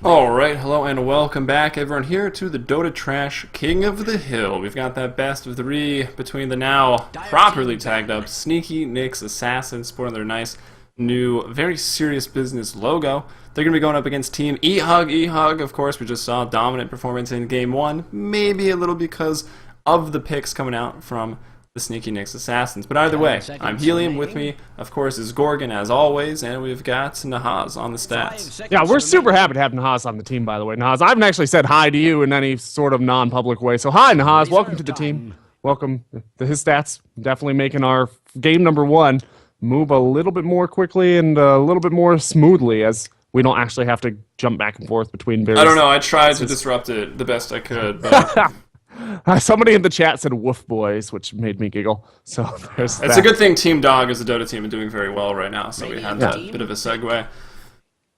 Alright, hello and welcome back everyone here to the Dota Trash King of the Hill. We've got that best of three between the now properly tagged up Sneaky Nyx Assassins sporting their nice new very serious business logo. They're going to be going up against Team eHug. eHug, of course, we just saw dominant performance in Game 1, maybe a little because of the picks coming out from the Sneaky Nyx Assassins. But either way, I'm Helium. With me, of course, is Gorgon as always, and we've got Nahaz on the stats. Yeah, we're super happy to have Nahaz on the team, by the way. Nahaz, I haven't actually said hi to you in any sort of non-public way. So hi, Nahaz. Welcome to the team. Welcome to his stats. Definitely making our game number 1 move a little bit more quickly and a little bit more smoothly as we don't actually have to jump back and forth between various... I don't know. I tried to disrupt it the best I could, but... Somebody in the chat said "woof boys," which made me giggle. So there's It's a good thing Team Dog is a Dota team and doing very well right now, so we had that bit of a segue.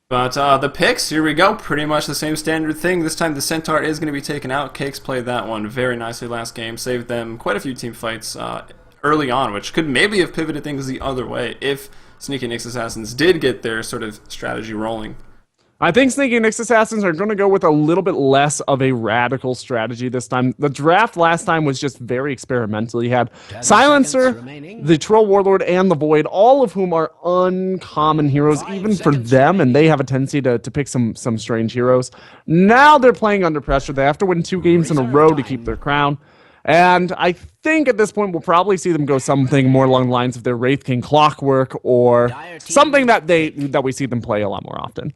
But the picks, here we go. Pretty much the same standard thing. This time the Centaur is going to be taken out. Cakes played that one very nicely last game. Saved them quite a few team fights early on, which could maybe have pivoted things the other way if Sneaky Nyx Assassins did get their sort of strategy rolling. I think Sneaky Nyx Assassins are going to go with a little bit less of a radical strategy this time. The draft last time was just very experimental. You had Silencer, the Troll Warlord, and the Void, all of whom are uncommon heroes, even for them, and they have a tendency to pick some strange heroes. Now they're playing under pressure. They have to win 2 games in a row to keep their crown. And I think at this point we'll probably see them go something more along the lines of their Wraith King Clockwork or something that we see them play a lot more often.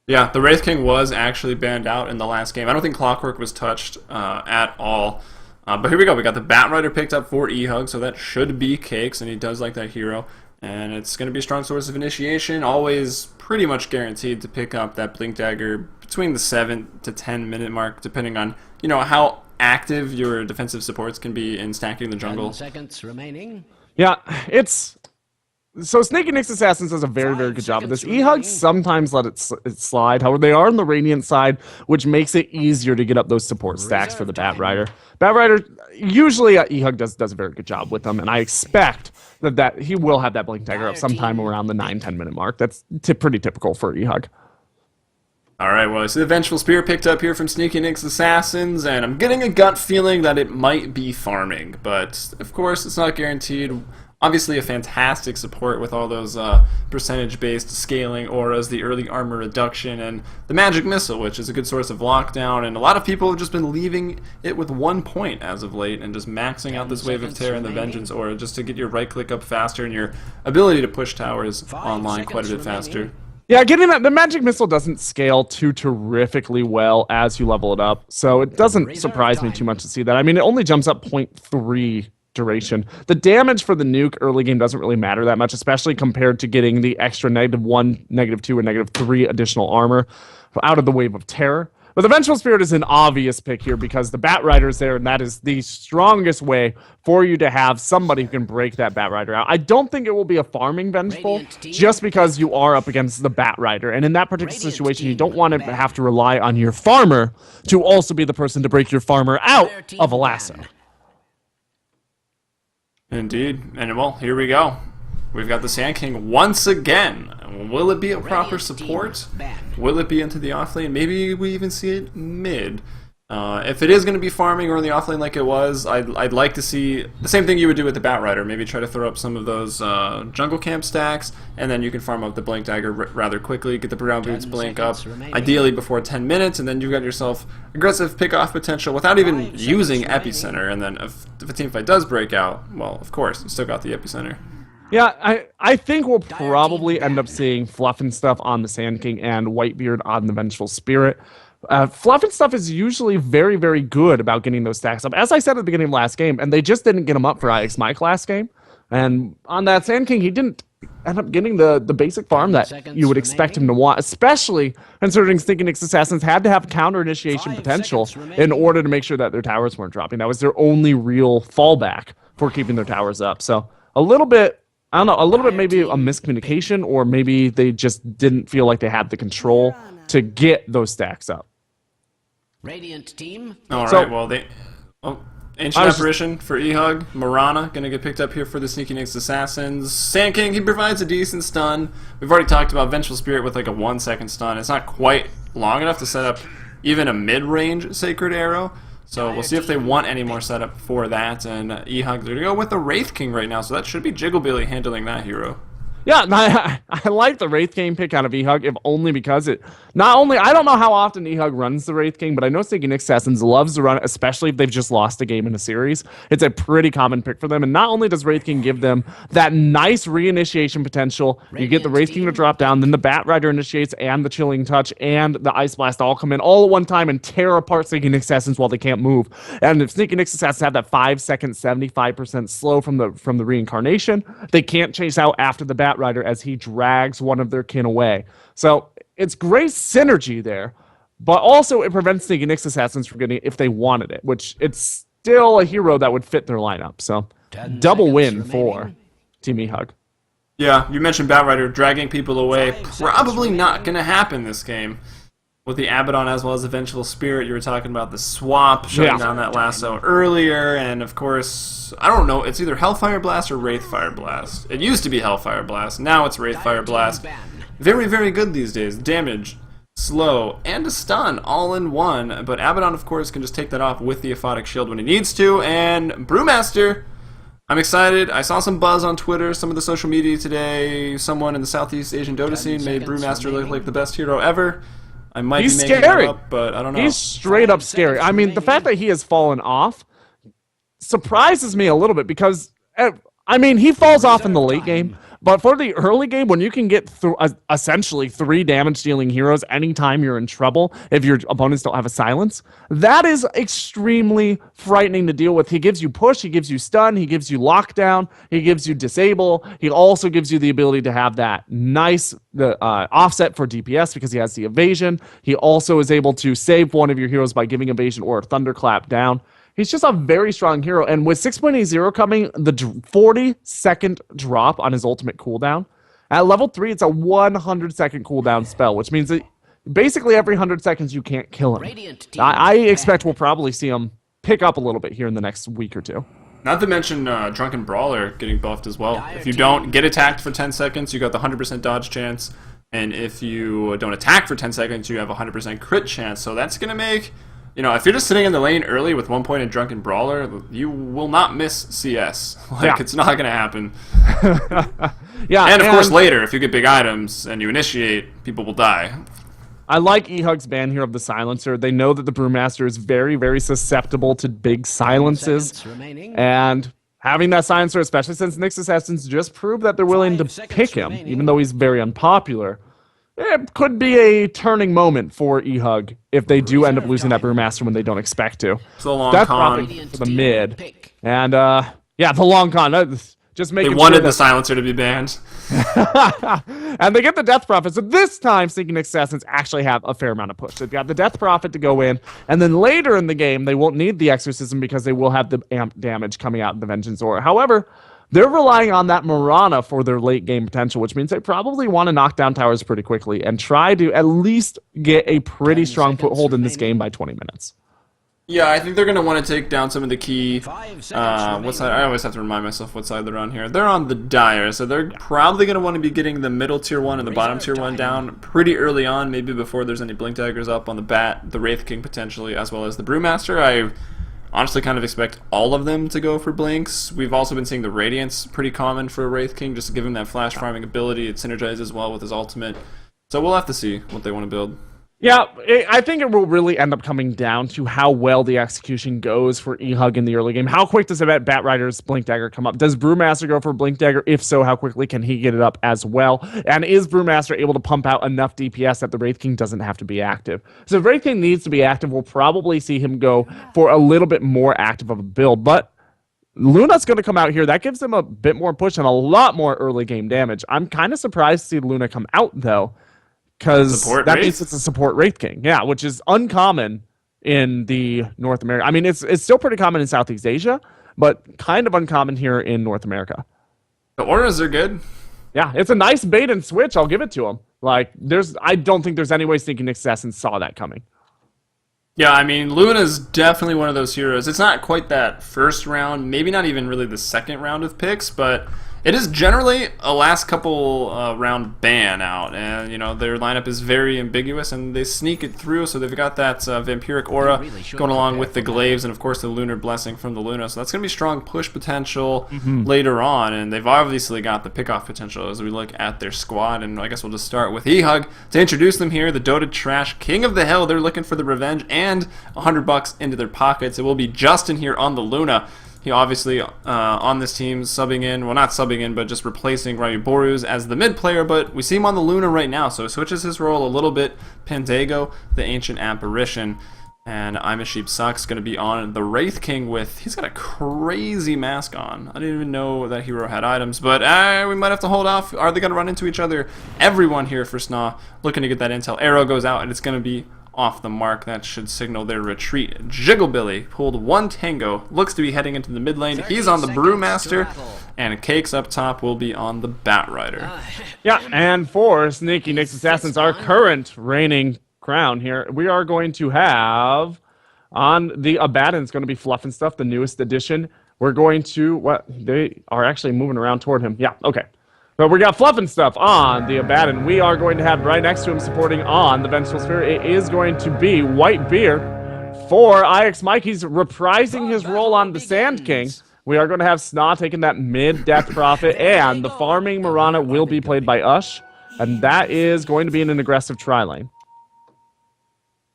Yeah, the Wraith King was actually banned out in the last game. I don't think Clockwork was touched at all. But here we go. We got the Bat Rider picked up for eHug, so that should be Cakes, and he does like that hero. And it's going to be a strong source of initiation. Always pretty much guaranteed to pick up that Blink Dagger between the 7 to 10 minute mark, depending on, you know, how active your defensive supports can be in stacking the jungle. 10 seconds remaining. Yeah, it's... So Sneaky Nyx Assassins does a very good job of this. eHug sometimes let it slide. However, they are on the Radiant side, which makes it easier to get up those support stacks for the Bat Rider. Bat Rider, usually eHug does a very good job with them, and I expect that he will have that Blink Dagger up sometime around the 9-10 minute mark. That's pretty typical for eHug. Alright, well, so the Vengeful Spear picked up here from Sneaky Nyx Assassins, and I'm getting a gut feeling that it might be farming, but of course it's not guaranteed. Obviously a fantastic support with all those percentage-based scaling auras, the early armor reduction, and the Magic Missile, which is a good source of lockdown, and a lot of people have just been leaving it with 1 point as of late, and just maxing out this Wave of Terror and the Vengeance aura just to get your right-click up faster and your ability to push towers online quite a bit faster. Yeah, getting that, the Magic Missile doesn't scale too terrifically well as you level it up, so it doesn't surprise me too much to see that. I mean, it only jumps up 0.3 duration. The damage for the nuke early game doesn't really matter that much, especially compared to getting the extra -1, -2, and -3 additional armor out of the Wave of Terror. But the Vengeful Spirit is an obvious pick here because the Bat Rider is there, and that is the strongest way for you to have somebody who can break that Bat Rider out. I don't think it will be a farming Vengeful, just because you are up against the Bat Rider. And in that particular situation, you don't want to have to rely on your farmer to also be the person to break your farmer out of a lasso. Indeed, and well, here we go. We've got the Sand King once again. Will it be a proper support? Will it be into the offlane? Maybe we even see it mid. If it is going to be farming or in the offlane like it was, I'd like to see the same thing you would do with the Bat Rider. Maybe try to throw up some of those jungle camp stacks, and then you can farm up the Blink Dagger rather quickly, get the Brown Boots blink up, ideally before 10 minutes, and then you've got yourself aggressive pick-off potential without even using Epicenter, and then if a team fight does break out, well, of course, you still got the Epicenter. Yeah, I think we'll probably end up seeing Fluff and stuff on the Sand King and Whitebeard on the Vengeful Spirit. Fluff and stuff is usually very good about getting those stacks up, as I said at the beginning of last game, and they just didn't get them up for IX Mike last game. And on that Sand King, he didn't end up getting the basic farm that you would expect him to want, especially considering Sneaky Nyx Assassins had to have counter initiation potential in order to make sure that their towers weren't dropping. That was their only real fallback for keeping their towers up. So a little bit, I don't know, a little bit maybe a miscommunication, or maybe they just didn't feel like they had the control to get those stacks up. Radiant team. All right, well, they... Oh, Ancient Apparition for eHug. Marana going to get picked up here for the Sneaky Nyx Assassins. Sand King, he provides a decent stun. We've already talked about Vengeful Spirit with like a 1-second stun. It's not quite long enough to set up even a mid-range Sacred Arrow. So we'll see if they want any more setup for that. And eHug, they're going to go with the Wraith King right now. So that should be Jigglebilly handling that hero. Yeah, I like the Wraith King pick out of eHug, if only because it... Not only... I don't know how often eHug runs the Wraith King, but I know Sneaky Nyx Assassins loves to run it, especially if they've just lost a game in a series. It's a pretty common pick for them, and not only does Wraith King give them that nice reinitiation potential, you get the Wraith King to drop down, then the Bat Rider initiates, and the Chilling Touch, and the Ice Blast all come in all at one time and tear apart Sneaky Nyx Assassins while they can't move. And if Sneaky Nyx Assassins have that 5-second, 75% slow from the reincarnation, they can't chase out after the Bat Rider as he drags one of their kin away. So it's great synergy there, but also it prevents Sneaky Nyx Assassins from getting it if they wanted it, which it's still a hero that would fit their lineup. So double win for Team eHug. Yeah, you mentioned Bat Rider dragging people away. Probably not going to happen this game. With the Abaddon as well as the Vengeful Spirit, you were talking about the swap, shutting down that lasso earlier, and of course, I don't know, it's either Hellfire Blast or Wraithfire Blast. It used to be Hellfire Blast, now it's Wraithfire Blast. Very, very good these days. Damage, slow, and a stun all in one, but Abaddon, of course, can just take that off with the Aphotic Shield when he needs to, and Brewmaster, I'm excited. I saw some buzz on Twitter, some of the social media today. Someone in the Southeast Asian Dota scene made Brewmaster look like the best hero ever. I might be making that up, but I don't know. He's straight up scary. I mean, the fact that he has fallen off surprises me a little bit because, I mean, he falls off in the late game, but for the early game, when you can get through essentially 3 damage-dealing heroes anytime you're in trouble, if your opponents don't have a silence, that is extremely frightening to deal with. He gives you push, he gives you stun, he gives you lockdown, he gives you disable, he also gives you the ability to have that nice offset for DPS because he has the evasion. He also is able to save one of your heroes by giving evasion or a thunderclap down. He's just a very strong hero, and with 6.80 coming, the 40-second drop on his ultimate cooldown, at level 3, it's a 100-second cooldown spell, which means that basically every 100 seconds you can't kill him. I expect we'll probably see him pick up a little bit here in the next week or two. Not to mention Drunken Brawler getting buffed as well. If you don't get attacked for 10 seconds, you got the 100% dodge chance, and if you don't attack for 10 seconds, you have a 100% crit chance, so that's going to make... You know, if you're just sitting in the lane early with 1 point in Drunken Brawler, you will not miss CS. It's not going to happen. And of course later, if you get big items and you initiate, people will die. I like eHug's ban here of the Silencer. They know that the Brewmaster is very, very susceptible to big silences. And having that Silencer, especially since Nyx Assassins just proved that they're willing to pick him, even though he's very unpopular. It could be a turning moment for eHug if they do end up losing that Brewmaster when they don't expect to. So long That's con for the mid. And, yeah, the long con. Just making They wanted sure the Silencer to be banned. And they get the Death Prophet. So this time, Sneaky Nyx Assassins actually have a fair amount of push. They've got the Death Prophet to go in, and then later in the game, they won't need the Exorcism because they will have the amp damage coming out of the Vengeance Aura. However, they're relying on that Marana for their late game potential, which means they probably want to knock down towers pretty quickly and try to at least get a pretty strong foothold in this game by 20 minutes. Yeah, I think they're going to want to take down some of the key... what side? I always have to remind myself what side they're on here. They're on the Dire, so they're probably going to want to be getting the middle tier 1 and the bottom tier 1 down pretty early on, maybe before there's any Blink Daggers up on the Bat, the Wraith King potentially, as well as the Brewmaster. I honestly kind of expect all of them to go for Blinks. We've also been seeing the Radiance pretty common for Wraith King, just to give him that flash farming ability. It synergizes well with his ultimate. So we'll have to see what they want to build. Yeah, I think it will really end up coming down to how well the execution goes for eHug in the early game. How quick does a Bat Rider's Blink Dagger come up? Does Brewmaster go for Blink Dagger? If so, how quickly can he get it up as well? And is Brewmaster able to pump out enough DPS that the Wraith King doesn't have to be active? So if Wraith King needs to be active, we'll probably see him go for a little bit more active of a build. But Luna's going to come out here. That gives him a bit more push and a lot more early game damage. I'm kind of surprised to see Luna come out, though. Because that means it's a support Wraith King. Yeah, which is uncommon in the North America. I mean, it's still pretty common in Southeast Asia, but kind of uncommon here in North America. The auras are good. Yeah, it's a nice bait and switch. I'll give it to him. Like, I don't think there's any way Sneaky Nyx Assassins saw that coming. Yeah, I mean, Luna's definitely one of those heroes. It's not quite that first round, maybe not even really the second round of picks, but it is generally a last couple round ban out, and you know their lineup is very ambiguous, and they sneak it through. So they've got that vampiric aura going along with the glaives, and of course the lunar blessing from the Luna. So that's going to be strong push potential later on, and they've obviously got the pickoff potential as we look at their squad. And I guess we'll just start with eHug to introduce them here. The Dota Trash King of the Hill. They're looking for the revenge and $100 into their pockets. It will be Justin here on the Luna. He obviously on this team subbing in, well not subbing in, but just replacing Ryu Boruz as the mid player, but we see him on the Luna right now, so he switches his role a little bit. Pandago, the Ancient Apparition, and I'm a Sheep Sucks going to be on the Wraith King with, he's got a crazy mask on. I didn't even know that hero had items, but we might have to hold off. Are they going to run into each other? Everyone here for SNA looking to get that intel. Arrow goes out, and it's going to be off the mark. That should signal their retreat. Jigglebilly pulled one tango, looks to be heading into the mid lane. He's on the Brewmaster, and Cakes up top will be on the Batrider. Yeah, and for Sneaky Nick's Assassins, our current reigning crown here, we are going to have on the Abaddon, it's going to be Fluff and Stuff, the newest edition. We're going to, what, they are actually moving around toward him. Yeah, okay. But we got Fluff and Stuff on the Abaddon. We are going to have right next to him supporting on the Vengeful Sphere. It is going to be Whitebeard for IX Mike. He's reprising his role on the Sand King. We are going to have SNA taking that mid-Death Prophet, and the farming Mirana will be played by Ush, and that is going to be in an aggressive tri-lane.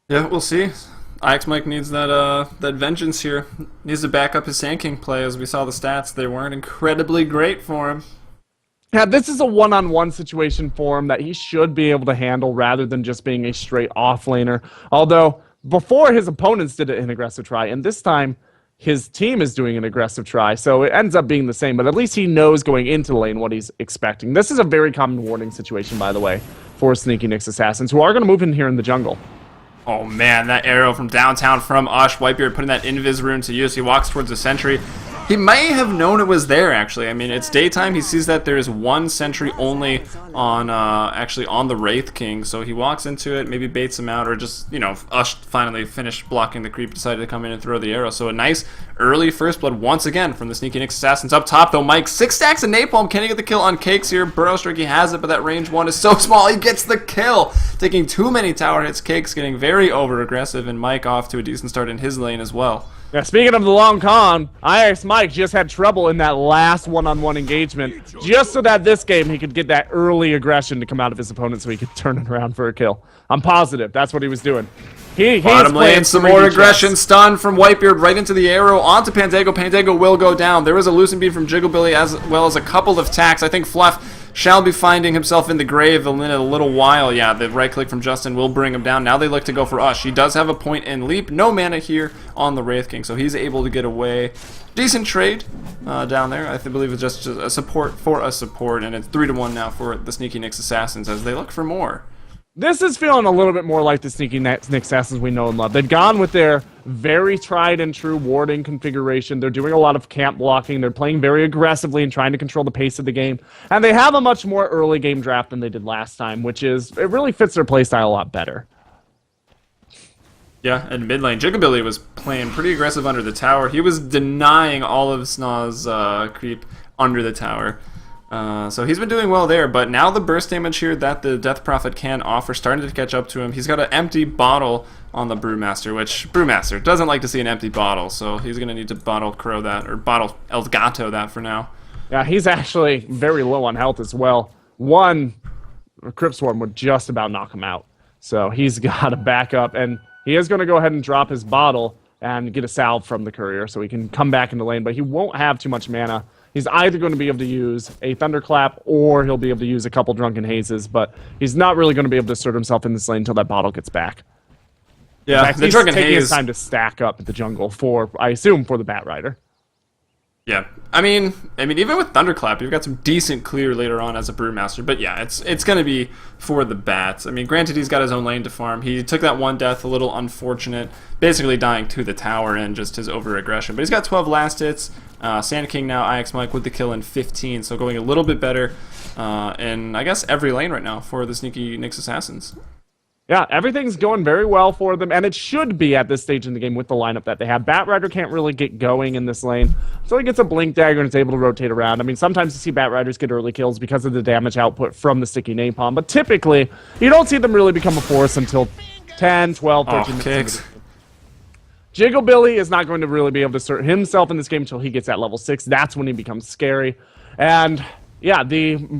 Yeah, we'll see. IX Mike needs that vengeance here. Needs to back up his Sand King play. As we saw the stats, they weren't incredibly great for him. Yeah, this is a one-on-one situation for him that he should be able to handle rather than just being a straight offlaner. Although, before his opponents did an aggressive try, and this time his team is doing an aggressive try, so it ends up being the same, but at least he knows going into the lane what he's expecting. This is a very common warning situation, by the way, for Sneaky Nick's Assassins, who are going to move in here in the jungle. Oh man, that arrow from downtown from Ush. Whitebeard putting that Invis rune to use. He walks towards the sentry. He may have known it was there, actually. I mean, it's daytime. He sees that there's one sentry only on, actually on the Wraith King. So he walks into it, maybe baits him out, or just, you know, Ush finally finished blocking the creep, decided to come in and throw the arrow. So a nice early first blood once again from the Sneaky Nick's Assassins. Up top, though, Mike, 6 stacks of napalm. Can he get the kill on Cakes here? Burrow Strike, he has it, but that range one is so small. He gets the kill. Taking too many tower hits. Cakes getting very over-aggressive, and Mike off to a decent start in his lane as well. Yeah, speaking of the long con, IX Mike just had trouble in that last one-on-one engagement, just so that this game he could get that early aggression to come out of his opponent so he could turn it around for a kill. I'm positive that's what he was doing. Bottom lane, some more aggression. Stun from Whitebeard right into the arrow onto Pandago. Pandago will go down. There was a Lucent Beam from Jigglebilly as well as a couple of tacks. I think Fluff shall be finding himself in the grave in a little while. Yeah, the right click from Justin will bring him down. Now they look to go for Ush. He does have a point in leap. No mana here on the Wraith King, so he's able to get away. Decent trade down there. I believe it's just a support for a support, and it's 3-1 now for the Sneaky Nick's Assassins as they look for more. This is feeling a little bit more like the Sneaky Nick's Assassins we know and love. They've gone with their very tried and true warding configuration. They're doing a lot of camp blocking. They're playing very aggressively and trying to control the pace of the game. And they have a much more early game draft than they did last time, which is, it really fits their playstyle a lot better. Yeah, and mid lane, Jigglebilly was playing pretty aggressive under the tower. He was denying all of SNA's creep under the tower. So he's been doing well there, but now the burst damage here that the Death Prophet can offer starting to catch up to him. He's got an empty bottle on the Brewmaster, which Brewmaster doesn't like to see an empty bottle, so he's going to need to bottle Crow that, or bottle El Gato that for now. Yeah, he's actually very low on health as well. One Crypt Swarm would just about knock him out, so he's got to back up, and he is going to go ahead and drop his bottle and get a salve from the courier so he can come back into lane, but he won't have too much mana. He's either going to be able to use a Thunderclap or he'll be able to use a couple Drunken Hazes, but he's not really going to be able to assert himself in this lane until that bottle gets back. Yeah, fact, the he's Drunken taking Haze his time to stack up the jungle for, I assume, for the Batrider. Yeah, I mean, even with Thunderclap, you've got some decent clear later on as a Brewmaster. But yeah, it's going to be for the bats. I mean, granted, he's got his own lane to farm. He took that one death, a little unfortunate, basically dying to the tower and just his over-aggression. But he's got 12 last hits. Sand King now, IX Mike with the kill in 15, so going a little bit better in, I guess, every lane right now for the Sneaky Nick's Assassins. Yeah, everything's going very well for them, and it should be at this stage in the game with the lineup that they have. Batrider can't really get going in this lane, so he gets a Blink Dagger and is able to rotate around. I mean, sometimes you see Batriders get early kills because of the damage output from the sticky napalm, but typically, you don't see them really become a force until 10, 12, 13 minutes. Jigglebilly is not going to really be able to assert himself in this game until he gets at level 6. That's when he becomes scary. And yeah,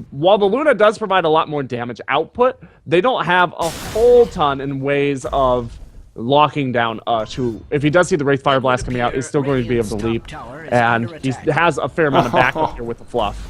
while the Luna does provide a lot more damage output, they don't have a whole ton in ways of locking down Ush, who, if he does see the Wraith Fire Blast coming out, is still going to be able to leap. And he has a fair amount of backup here with the fluff.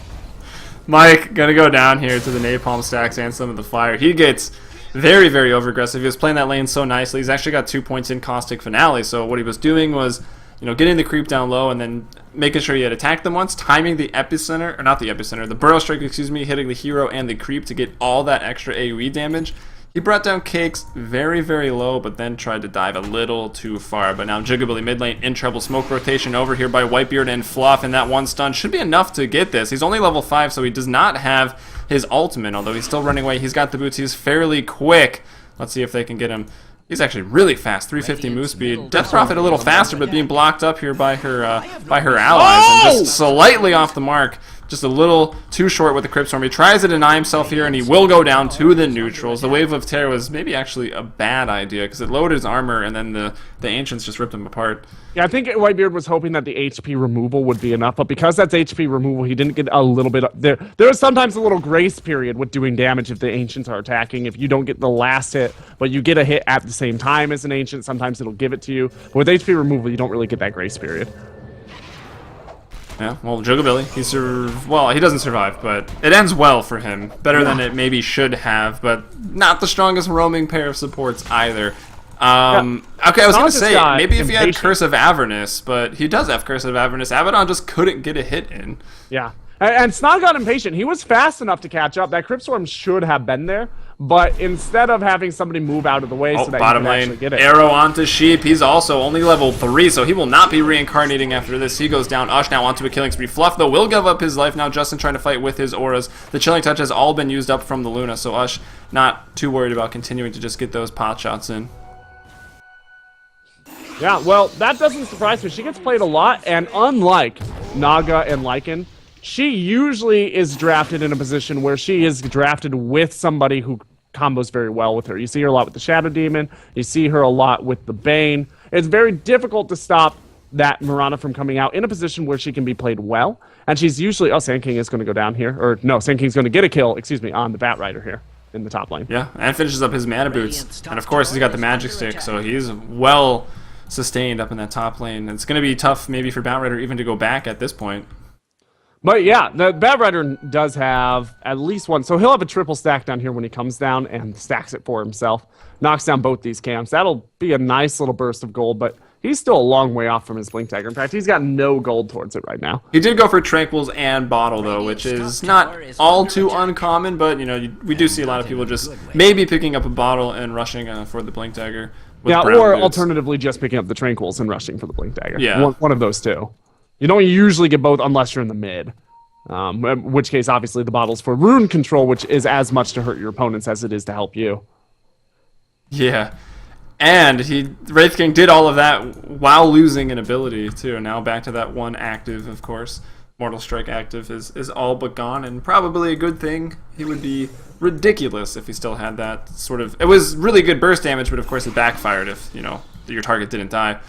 Mike, gonna go down here to the napalm stacks and some of the fire. He gets very, very over-aggressive. He was playing that lane so nicely. He's actually got 2 points in Caustic Finale, so what he was doing was, you know, getting the creep down low and then making sure he had attacked them once, timing the epicenter, or not the epicenter, the burrow strike, excuse me, hitting the hero and the creep to get all that extra AoE damage. He brought down Cakes very, very low, but then tried to dive a little too far. But now Jigglebilly mid lane in trouble. Smoke rotation over here by Whitebeard and Fluff, and that one stun should be enough to get this. He's only level 5, so he does not have his ultimate, although he's still running away. He's got the boots. He's fairly quick. Let's see if they can get him. He's actually really fast, 350 move speed. Death Prophet a little faster, but being blocked up here by her allies, and just slightly off the mark. Just a little too short with the Crypt Storm. He tries to deny himself here, and he will go down to the neutrals. The Wave of Terror was maybe actually a bad idea, because it lowered his armor, and then the Ancients just ripped him apart. Yeah, I think Whitebeard was hoping that the HP removal would be enough, but because that's HP removal, he didn't get a little bit... There is sometimes a little grace period with doing damage if the Ancients are attacking. If you don't get the last hit, but you get a hit at the same time as an Ancient, sometimes it'll give it to you. But with HP removal, you don't really get that grace period. Yeah, well, Jigglebilly, he doesn't survive, but it ends well for him. Better than it maybe should have, but not the strongest roaming pair of supports either. Okay, I was going to say, maybe if he had Curse of Avernus, but he does have Curse of Avernus. Abaddon just couldn't get a hit in. Yeah, and Snog got impatient. He was fast enough to catch up. That Crypt Storm should have been there, but instead of having somebody move out of the way so that bottom he can lane, actually get it. Arrow onto Sheep. He's also only level 3, so he will not be reincarnating after this. He goes down. Ush now onto a killing spree. Fluff, though, will give up his life. Now Justin trying to fight with his auras. The Chilling Touch has all been used up from the Luna, so Ush not too worried about continuing to just get those pot shots in. Yeah, well, that doesn't surprise me. She gets played a lot, and unlike Naga and Lycan, she usually is drafted in a position where she is drafted with somebody who combos very well with her. You see her a lot with the Shadow Demon. You see her a lot with the Bane. It's very difficult to stop that Mirana from coming out in a position where she can be played well. And she's usually... Oh, Sand King is going to go down here. Or, no, Sand King's going to get a kill, excuse me, on the Batrider here in the top lane. Yeah, and finishes up his mana boots. And, of course, he's got the Magic Stick, so he's well sustained up in that top lane. It's going to be tough maybe for Batrider even to go back at this point. But yeah, the Batrider does have at least one. So he'll have a triple stack down here when he comes down and stacks it for himself. Knocks down both these camps. That'll be a nice little burst of gold, but he's still a long way off from his Blink Dagger. In fact, he's got no gold towards it right now. He did go for Tranquils and Bottle, though, which is not all too uncommon, but, you know, we do see a lot of people just maybe picking up a Bottle and rushing for the Blink Dagger. Yeah, or alternatively just picking up the Tranquils and rushing for the Blink Dagger. Yeah. One of those two. You don't usually get both unless you're in the mid. In which case, obviously, the Bottle's for rune control, which is as much to hurt your opponents as it is to help you. Yeah. And Wraith King did all of that while losing an ability, too. Now back to that one active, of course. Mortal Strike active is all but gone, and probably a good thing. He would be ridiculous if he still had that sort of... It was really good burst damage, but of course it backfired if, you know, your target didn't die.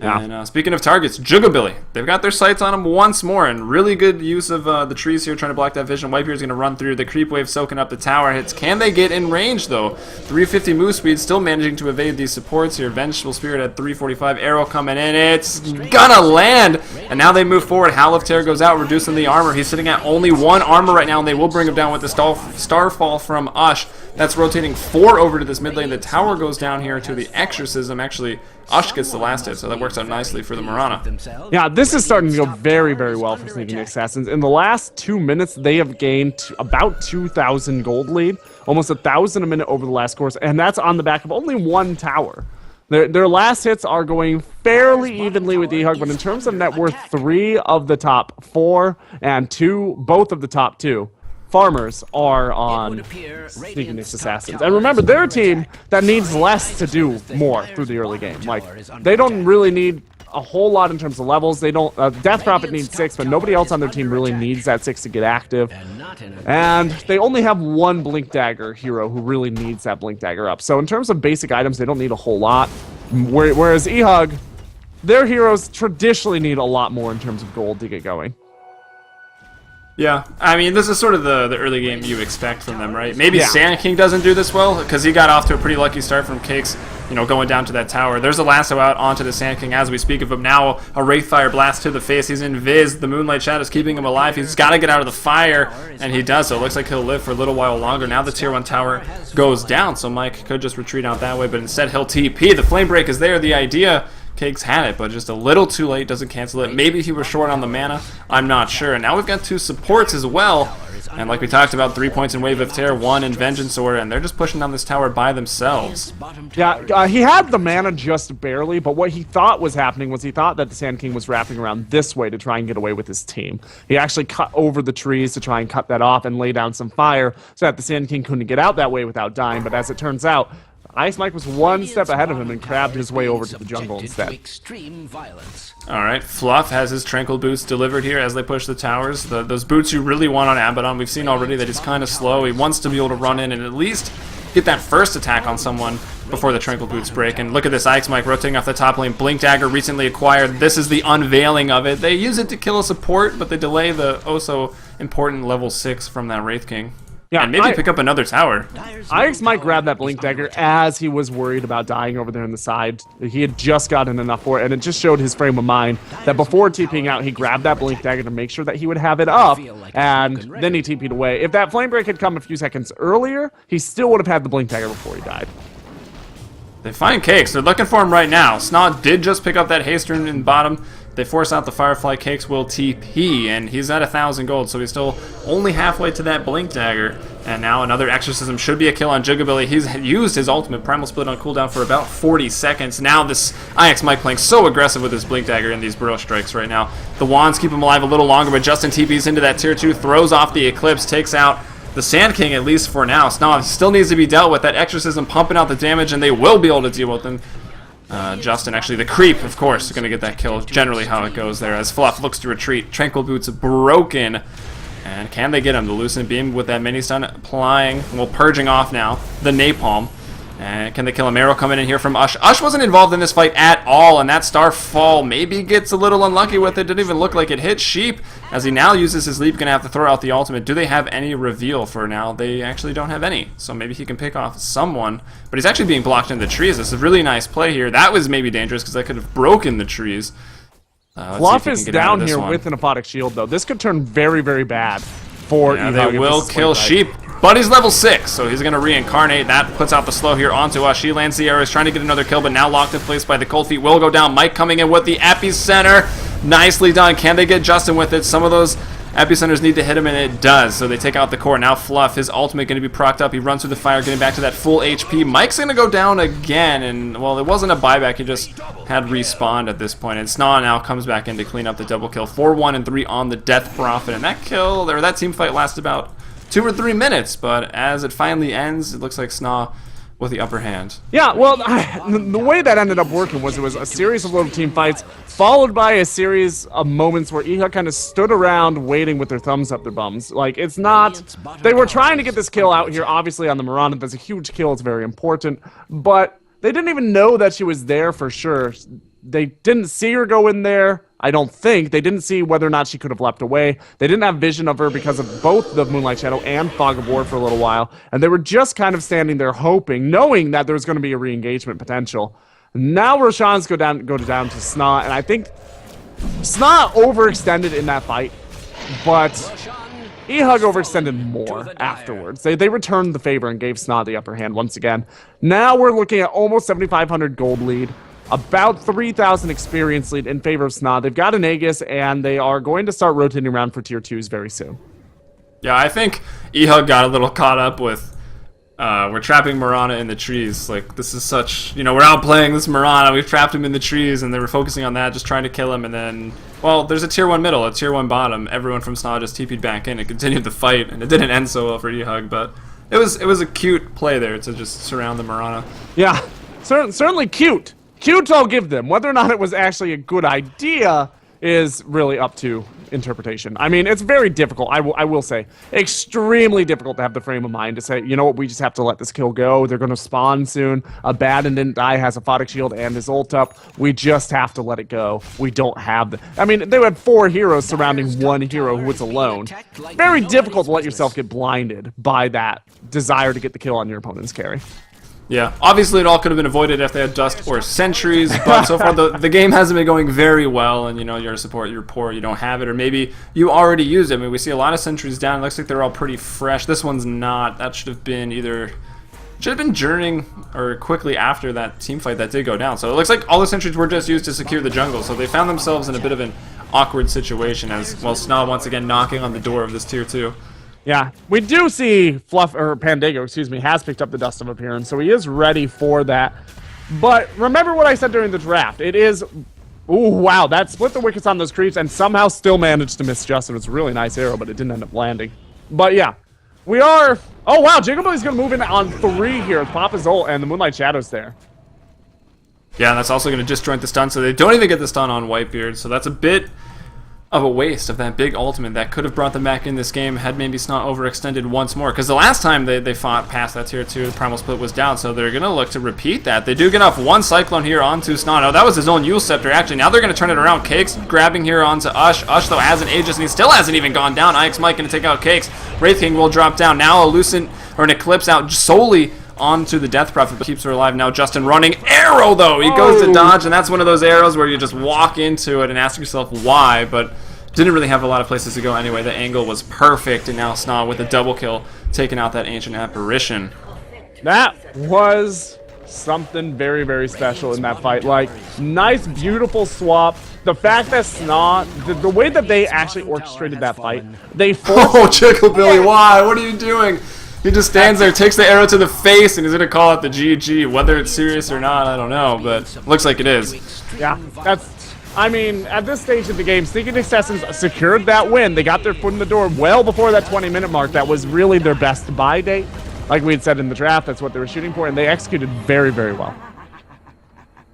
Yeah. And speaking of targets, Jigglebilly. They've got their sights on him once more, and really good use of the trees here trying to block that vision. Whitebeard's going to run through. The creep wave soaking up the tower hits. Can they get in range, though? 350 move speed, still managing to evade these supports here. Vengeful Spirit at 345. Arrow coming in. It's gonna land! And now they move forward. Howl of Terror goes out, reducing the armor. He's sitting at only 1 armor right now, and they will bring him down with the Starfall from Ush. That's rotating 4 over to this mid lane. The tower goes down here to the Exorcism. Actually, Ush gets the last hit, so that works out nicely for the Mirana. Yeah, this is starting to go very, very well for Sneaking Assassins. In the last 2 minutes, they have gained about 2,000 gold lead, almost 1,000 a minute over the last course, and that's on the back of only 1 tower. Their last hits are going fairly evenly with eHug, but in terms of net worth, 3 of the top 4 and both of the top 2 farmers are on Sneakiness Assassins. And remember, they're a team that needs less to do more through the early game. Like, they don't really need a whole lot in terms of levels. They don't. Death Prophet needs 6, but nobody else on their team really needs that 6 to get active. And they only have one Blink Dagger hero who really needs that Blink Dagger up. So in terms of basic items, they don't need a whole lot. Whereas eHug, their heroes traditionally need a lot more in terms of gold to get going. Yeah, I mean, this is sort of the early game you expect from them, right? Maybe Sand King doesn't do this well, because he got off to a pretty lucky start from Cakes, you know, going down to that tower. There's a lasso out onto the Sand King as we speak of him now. A Wraithfire blast to the face. He's invis. The Moonlight Shadow's keeping him alive. He's got to get out of the fire, and he does, so it looks like he'll live for a little while longer. Now the tier 1 tower goes down, so Mike could just retreat out that way, but instead he'll TP. The Flame Break is there. The idea... Cakes had it, but just a little too late, doesn't cancel it. Maybe he was short on the mana, I'm not sure. And now we've got 2 supports as well, and like we talked about, 3 points in Wave of Terror, 1 in Vengeance Order, and they're just pushing down this tower by themselves. Yeah, he had the mana just barely, but what he thought was happening was he thought that the Sand King was wrapping around this way to try and get away with his team. He actually cut over the trees to try and cut that off and lay down some fire so that the Sand King couldn't get out that way without dying, but as it turns out, Ice Mike was one step ahead of him and crabbed his way over to the jungle instead. Alright, Fluff has his Tranquil Boots delivered here as they push the towers. Those boots you really want on Abaddon. We've seen already that he's kind of slow. He wants to be able to run in and at least get that first attack on someone before the Tranquil Boots break. And look at this Ice Mike rotating off the top lane. Blink Dagger recently acquired. This is the unveiling of it. They use it to kill a support, but they delay the oh-so important level 6 from that Wraith King. Yeah, and maybe pick up another tower. Ice might grab that Blink Dagger as he was worried about dying over there on the side. He had just gotten enough for it, and it just showed his frame of mind that before TPing out, he grabbed that Blink Dagger to make sure that he would have it up, and then he TP'd away. If that Flame Break had come a few seconds earlier, he still would have had the Blink Dagger before he died. They find Cakes. They're looking for him right now. SNA did just pick up that haste rune in bottom. They force out the Firefly. Cakes will TP, and he's at 1,000 gold, so he's still only halfway to that Blink Dagger. And now another Exorcism should be a kill on Jugabilly. He's used his ultimate Primal Split on cooldown for about 40 seconds. Now this IX Mike playing so aggressive with his Blink Dagger and these Burrow Strikes right now. The Wands keep him alive a little longer, but Justin TP's into that tier 2, throws off the Eclipse, takes out the Sand King, at least for now. SNA still needs to be dealt with. That Exorcism pumping out the damage, and they will be able to deal with him. Justin, actually, the creep, of course, is going to get that kill. Generally how it goes there, as Fluff looks to retreat. Tranquil Boots broken. And can they get him? The Lucent Beam with that mini stun applying, well, purging off now. The Napalm. And can they kill him? Arrow coming in here from Ush. Ush wasn't involved in this fight at all, and that Starfall maybe gets a little unlucky with it. Didn't even look like it hit Sheep, as he now uses his leap. Gonna have to throw out the ultimate. Do they have any reveal for now? They actually don't have any, so maybe he can pick off someone. But he's actually being blocked in the trees. This is a really nice play here. That was maybe dangerous, because I could have broken the trees. Fluff is down here with an Aphotic Shield, though. This could turn very, very bad for eHug. They will kill Sheep. But he's level 6, so he's going to reincarnate. That puts out the slow here onto us. She lands the arrow, is trying to get another kill, but now locked in place by the Cold Feet. Will go down. Mike coming in with the Epicenter. Nicely done. Can they get Justin with it? Some of those Epicenters need to hit him, and it does. So they take out the core. Now Fluff, his ultimate going to be procced up. He runs through the fire, getting back to that full HP. Mike's going to go down again, and, well, it wasn't a buyback. He just had respawned at this point. And SNA now comes back in to clean up the double kill. 4-1 and 3 on the Death Prophet. And that kill, or that team fight lasted about 2 or 3 minutes, but as it finally ends, it looks like SNA with the upper hand. Yeah, well, the way that ended up working was it was a series of little team fights, followed by a series of moments where eHug kind of stood around waiting with their thumbs up their bums. Like, it's not... They were trying to get this kill out here, obviously, on the Mirana. That's a huge kill. It's very important. But they didn't even know that she was there for sure. They didn't see her go in there. I don't think. They didn't see whether or not she could have leapt away. They didn't have vision of her because of both the Moonlight Shadow and Fog of War for a little while. And they were just kind of standing there hoping, knowing that there was going to be a re-engagement potential. Now Roshan's go down to SNA, and I think SNA overextended in that fight, but eHug overextended more afterwards. They returned the favor and gave SNA the upper hand once again. Now we're looking at almost 7,500 gold lead. About 3,000 experience lead in favor of SNA. They've got an Aegis, and they are going to start rotating around for tier 2s very soon. Yeah, I think eHug got a little caught up with, we're trapping Mirana in the trees. Like, this is such, you know, we're outplaying this Mirana. We've trapped him in the trees, and they were focusing on that, just trying to kill him, and then Well, there's a tier 1 middle, a tier 1 bottom. Everyone from SNA just TP'd back in and continued the fight, and it didn't end so well for eHug, but it was a cute play there to just surround the Mirana. Yeah, certainly cute. Cute, I'll give them. Whether or not it was actually a good idea is really up to interpretation. I mean, it's very difficult, I will say. Extremely difficult to have the frame of mind to say, you know what, we just have to let this kill go. They're going to spawn soon. Abaddon didn't die, has a Photic Shield and his ult up. We just have to let it go. We don't have the... I mean, they had 4 heroes surrounding 1 hero who was alone. Very difficult to let yourself get blinded by that desire to get the kill on your opponent's carry. Yeah, obviously it all could have been avoided if they had dust or sentries, but so far the game hasn't been going very well, and you know, you're a support, you're poor, you don't have it, or maybe you already used it. I mean, we see a lot of sentries down. It looks like they're all pretty fresh. This one's not. That should have been during or quickly after that team fight that did go down. So it looks like all the sentries were just used to secure the jungle, so they found themselves in a bit of an awkward situation as, well, SNA once again knocking on the door of this tier 2. Yeah, we do see Pandago, excuse me, has picked up the Dust of Appearance, so he is ready for that. But remember what I said during the draft. It is... Ooh, wow, that split the wickets on those creeps and somehow still managed to miss Justin. It was a really nice arrow, but it didn't end up landing. But yeah, we are... Oh, wow, Jacob Billy's going to move in on 3 here with Papa's ult and the Moonlight Shadow's there. Yeah, and that's also going to disjoint the stun, so they don't even get the stun on Whitebeard, so that's a bit of a waste of that big ultimate that could have brought them back in this game had maybe SNA overextended once more, because the last time they fought past that tier 2, the Primal Split was down, so they're going to look to repeat that. They do get off 1 Cyclone here onto SNA. No, that was his own Yule Scepter, actually. Now they're going to turn it around. Cakes grabbing here onto Ush. Ush, though, has an Aegis, and he still hasn't even gone down. IX Mike going to take out Cakes. Wraith King will drop down. Now a Lucent, or an Eclipse out solely onto the Death Prophet, but keeps her alive. Now Justin running. Arrow, though! He goes to dodge, and that's one of those arrows where you just walk into it and ask yourself why, but... didn't really have a lot of places to go anyway. The angle was perfect, and now SNA with a double kill, taking out that Ancient Apparition. That was something very, very special in that fight. Like, nice, beautiful swap. The fact that SNA, the way that they actually orchestrated that fight, they forced... Oh, Chickle Billy, why? What are you doing? He just stands there, takes the arrow to the face, and he's going to call it the GG. Whether it's serious or not, I don't know, but looks like it is. Yeah, that's... I mean, at this stage of the game, Sneaking Assassins secured that win. They got their foot in the door well before that 20-minute mark. That was really their best buy date. Like we had said in the draft, that's what they were shooting for, and they executed very, very well.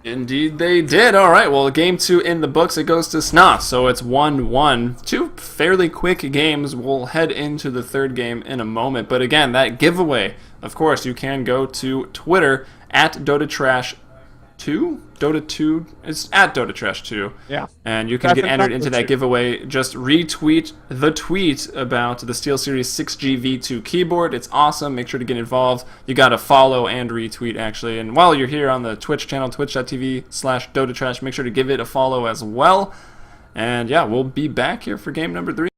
Indeed they did. All right, well, game 2 in the books. It goes to SNA, so it's 1-1. 2 fairly quick games. We'll head into the 3rd game in a moment. But again, that giveaway, of course, you can go to Twitter at DotaTrash2. Dota 2, it's at DotaTrash2. Yeah. And you can get entered into that giveaway. Just retweet the tweet about the SteelSeries 6G V2 keyboard. It's awesome. Make sure to get involved. You got to follow and retweet, actually. And while you're here on the Twitch channel, twitch.tv/DotaTrash, make sure to give it a follow as well. And yeah, we'll be back here for game number 3.